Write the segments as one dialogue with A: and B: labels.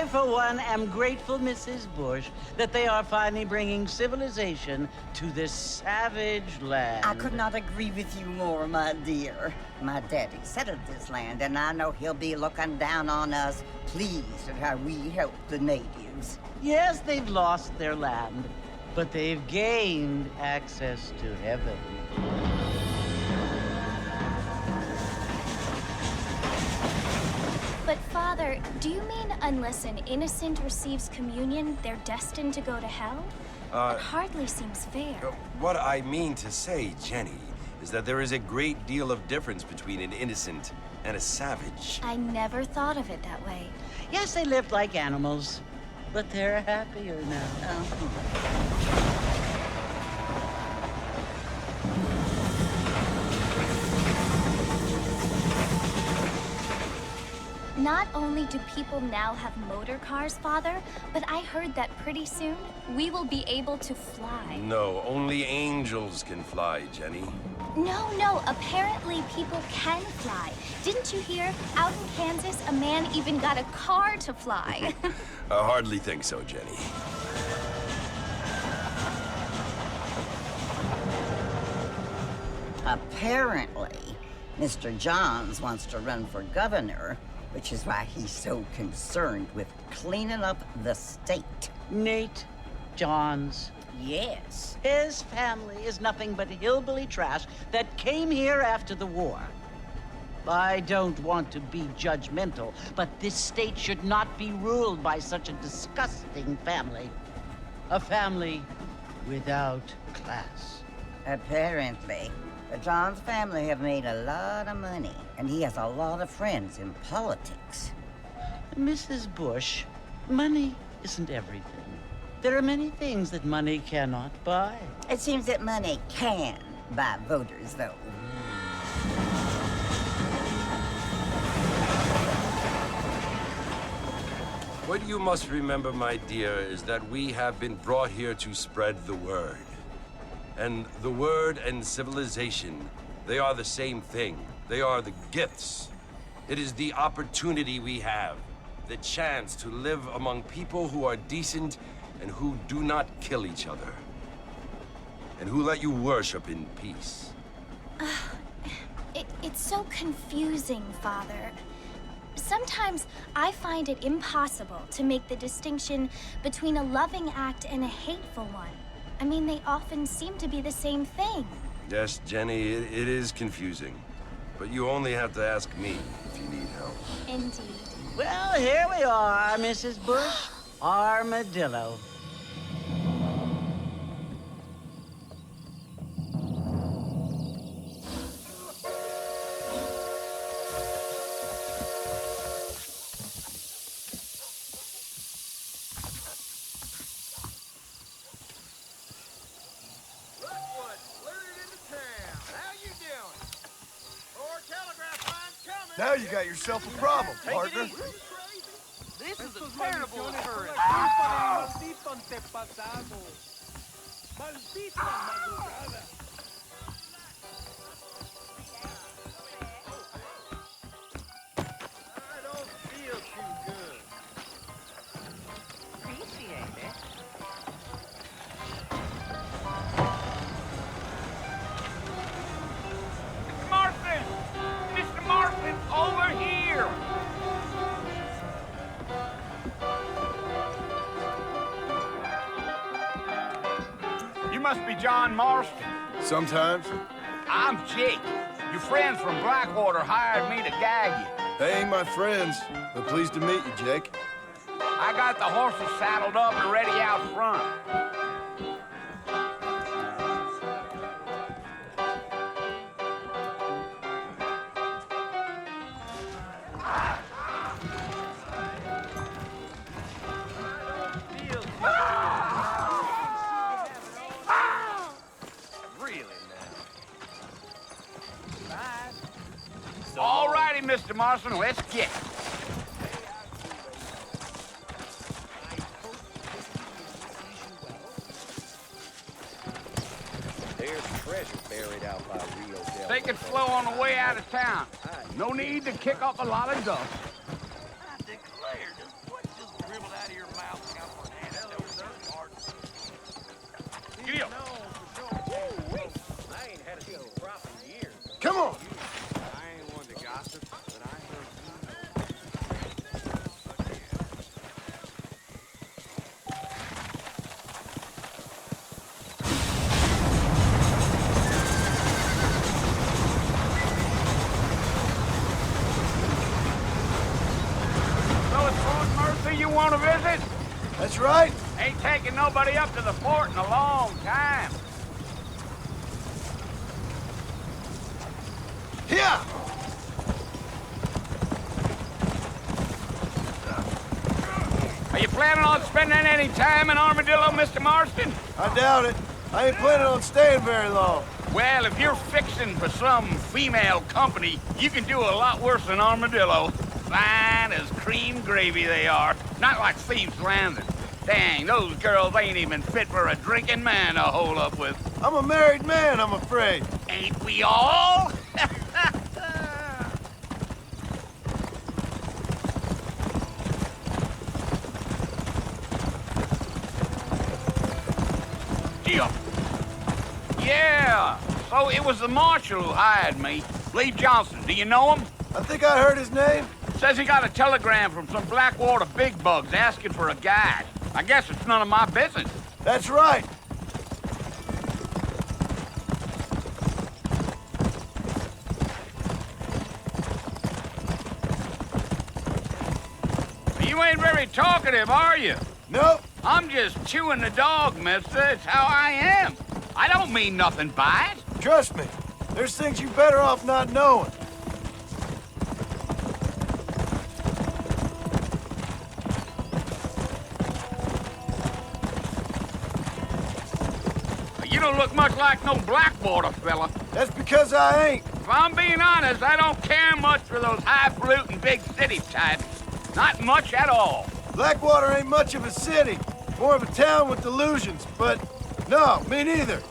A: I, for one, am grateful, Mrs. Bush, that they are finally bringing civilization to this savage land.
B: I could not agree with you more, my dear. My daddy settled this land, and I know he'll be looking down on us, pleased at how we help the natives.
A: Yes, they've lost their land, but they've gained access to heaven.
C: But, Father, do you mean unless an innocent receives communion, they're destined to go to hell? That hardly seems fair.
D: What I mean to say, Jenny, is that there is a great deal of difference between an innocent and a savage.
C: I never thought of it that way.
A: Yes, they lived like animals, but they're happier now.
C: Not only do people now have motor cars, Father, but I heard that pretty soon we will be able to fly.
D: No, only angels can fly, Jenny.
C: No, apparently people can fly. Didn't you hear? Out in Kansas, a man even got a car to fly.
D: I hardly think so, Jenny.
B: Apparently, Mr. Johns wants to run for governor, which is why he's so concerned with cleaning up the state.
A: Nate Johns.
B: Yes.
A: His family is nothing but hillbilly trash that came here after the war. I don't want to be judgmental, but this state should not be ruled by such a disgusting family. A family without class.
B: Apparently. The Johns family have made a lot of money, and he has a lot of friends in politics.
A: Mrs. Bush, money isn't everything. There are many things that money cannot buy.
B: It seems that money can buy voters, though.
D: What you must remember, my dear, is that we have been brought here to spread the word. And the word and civilization, they are the same thing. They are the gifts. It is the opportunity we have, the chance to live among people who are decent and who do not kill each other, and who let you worship in peace.
C: It's so confusing, Father. Sometimes I find it impossible to make the distinction between a loving act and a hateful one. I mean, they often seem to be the same thing.
D: Yes, Jenny, it is confusing. But you only have to ask me if you need help.
C: Indeed.
A: Well, here we are, Mrs. Bush. Armadillo.
E: Now you got yourself a problem, partner.
F: This is a terrible occurrence. I don't feel too good. Appreciate it. Mr. Marston! Mr. Marston, over here! You must be John Marston.
E: Sometimes.
F: I'm Jake. Your friends from Blackwater hired me to gag you.
E: They ain't my friends, but pleased to meet you, Jake.
F: I got the horses saddled up and ready out front. All righty, Mr. Marston, let's get it.
G: There's treasure buried out by Rio Del
F: Take it slow on the way out of town. No need to kick up a lot of dust.
G: I declare, this place just
F: of your mouth, count for an antidote, sir. Giddy up.
G: I ain't had a decent crop in years.
E: Come on.
F: I ain't one to gossip, but I heard So it's Fort Mercy you want to visit?
E: That's right.
F: Ain't taking nobody up to the fort in a long time.
E: Here.
F: Are you planning on spending any time in Armadillo, Mr. Marston?
E: I doubt it. I ain't planning on staying very long.
F: Well, if you're fixing for some female company, you can do a lot worse than Armadillo. Fine as cream gravy they are. Not like Thieves' Landing. Dang, those girls ain't even fit for a drinking man to hole up with.
E: I'm a married man, I'm afraid.
F: Ain't we all? Deal. Yeah, so it was the marshal who hired me. Lee Johnson, do you know him?
E: I think I heard his name.
F: Says he got a telegram from some Blackwater big bugs asking for a guide. I guess it's none of my business.
E: That's right.
F: You ain't very talkative, are you?
E: Nope.
F: I'm just chewing the dog, mister. It's how I am. I don't mean nothing by it.
E: Trust me. There's things you better off not knowing.
F: You don't look much like no Blackwater fella.
E: That's because I ain't.
F: If I'm being honest, I don't care much for those highfalutin big city types. Not much at all.
E: Blackwater ain't much of a city. More of a town with delusions, but no, me neither.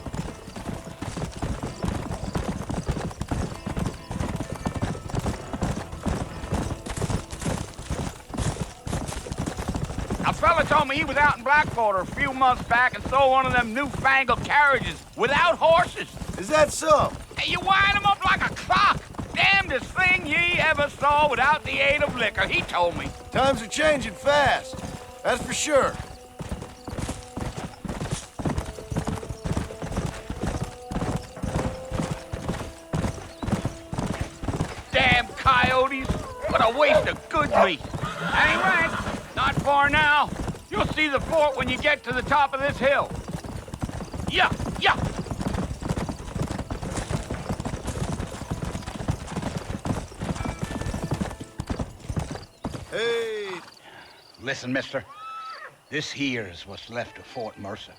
F: A fella told me he was out in Blackwater a few months back and saw one of them newfangled carriages without horses.
E: Is that so?
F: Hey, you wind 'em up like a clock. Damnedest thing ye ever saw without the aid of liquor, he told me.
E: Times are changing fast. That's for sure.
F: Damn coyotes. What a waste of good meat. That ain't right. Not far now. You'll see the fort when you get to the top of this hill. Yeah, yeah.
E: Hey.
F: Listen, mister. This here is what's left of Fort Mercer.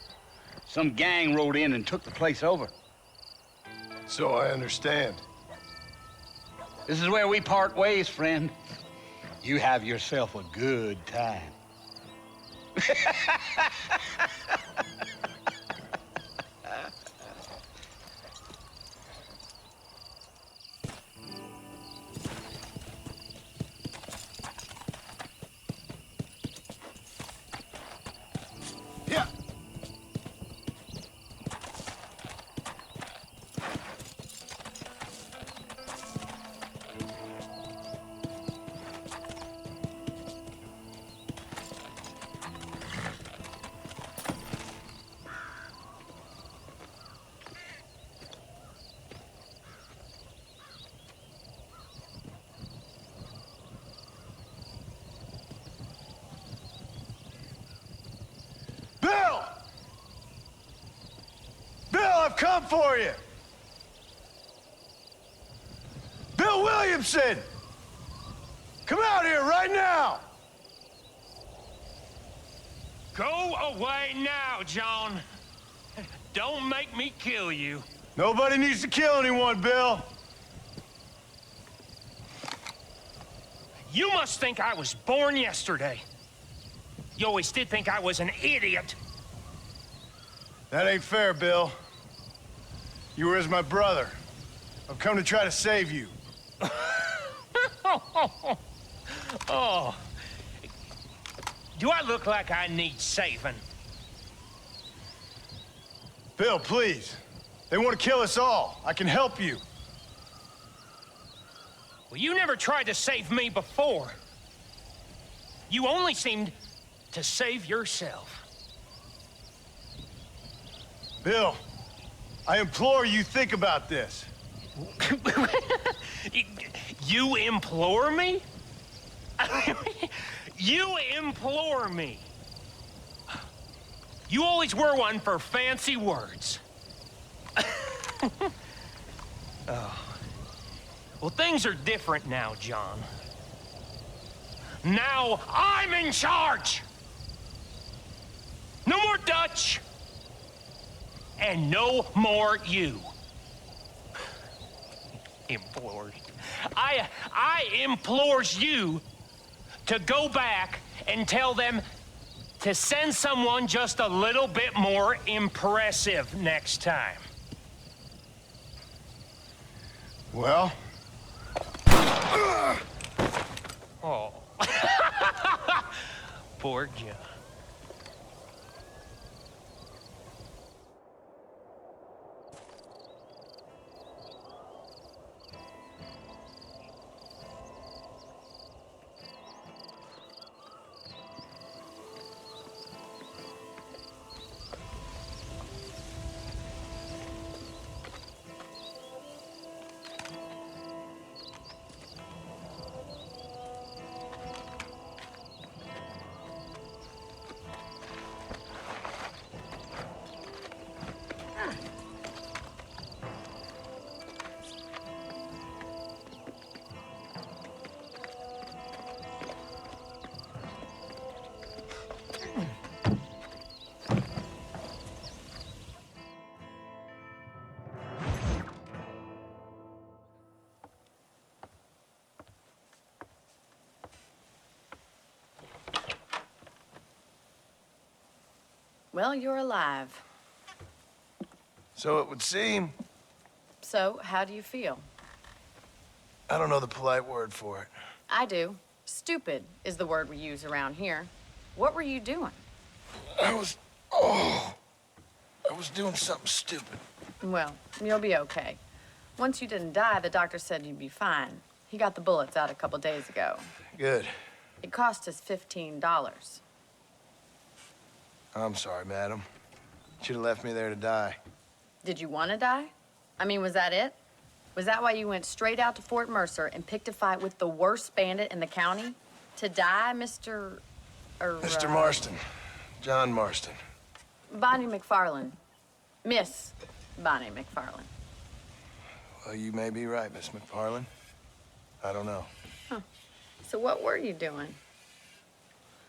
F: Some gang rode in and took the place over.
E: So I understand.
F: This is where we part ways, friend. You have yourself a good time.
E: Yeah. Bill! Bill, I've come for you! Bill Williamson! Come out here right now!
H: Go away now, John. Don't make me kill you.
E: Nobody needs to kill anyone, Bill.
H: You must think I was born yesterday. You always did think I was an idiot.
E: That ain't fair, Bill. You were as my brother. I've come to try to save you.
H: Oh. Do I look like I need saving?
E: Bill, please. They want to kill us all. I can help you.
H: Well, you never tried to save me before. You only seemed to save yourself.
E: Bill, I implore you, think about this.
H: You implore me? You implore me. You always were one for fancy words. Oh. Well, things are different now, John. Now I'm in charge. No more Dutch. And no more you. Implores. I implores you to go back and tell them to send someone just a little bit more impressive next time.
E: Well?
H: Oh. Poor John.
I: Well, you're alive.
E: So it would seem.
I: So, how do you feel?
E: I don't know the polite word for it.
I: I do. Stupid is the word we use around here. What were you doing?
E: I was doing something stupid.
I: Well, you'll be okay. Once you didn't die, the doctor said you'd be fine. He got the bullets out a couple days ago.
E: Good.
I: It cost us $15.
E: I'm sorry, madam. Should have left me there to die.
I: Did you want to die? I mean, was that it? Was that why you went straight out to Fort Mercer and picked a fight with the worst bandit in the county? To die, Mr.
E: Mr. Marston. John Marston.
I: Bonnie McFarland. Miss Bonnie McFarland.
E: Well, you may be right, Miss McFarland. I don't know.
I: Huh. So what were you doing?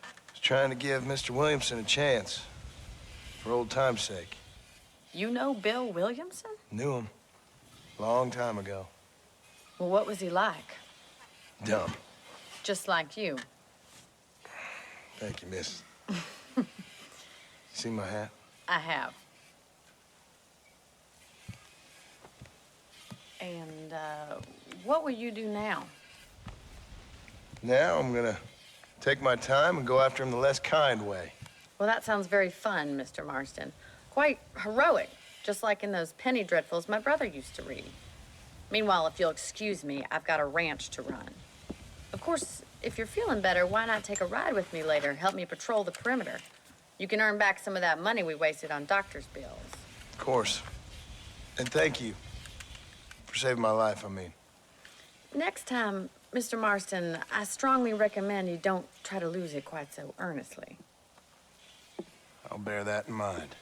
E: I was trying to give Mr. Williamson a chance. For old time's sake.
I: You know Bill Williamson?
E: Knew him. Long time ago.
I: Well, what was he like?
E: Dumb.
I: Just like you.
E: Thank you, miss. See my hat?
I: I have. And, what will you do now?
E: Now I'm gonna take my time and go after him the less kind way.
I: Well, that sounds very fun, Mr. Marston. Quite heroic, just like in those penny dreadfuls my brother used to read. Meanwhile, if you'll excuse me, I've got a ranch to run. Of course, if you're feeling better, why not take a ride with me later? Help me patrol the perimeter. You can earn back some of that money we wasted on doctor's bills.
E: Of course. And thank you for saving my life, I mean.
I: Next time, Mr. Marston, I strongly recommend you don't try to lose it quite so earnestly.
E: I'll bear that in mind.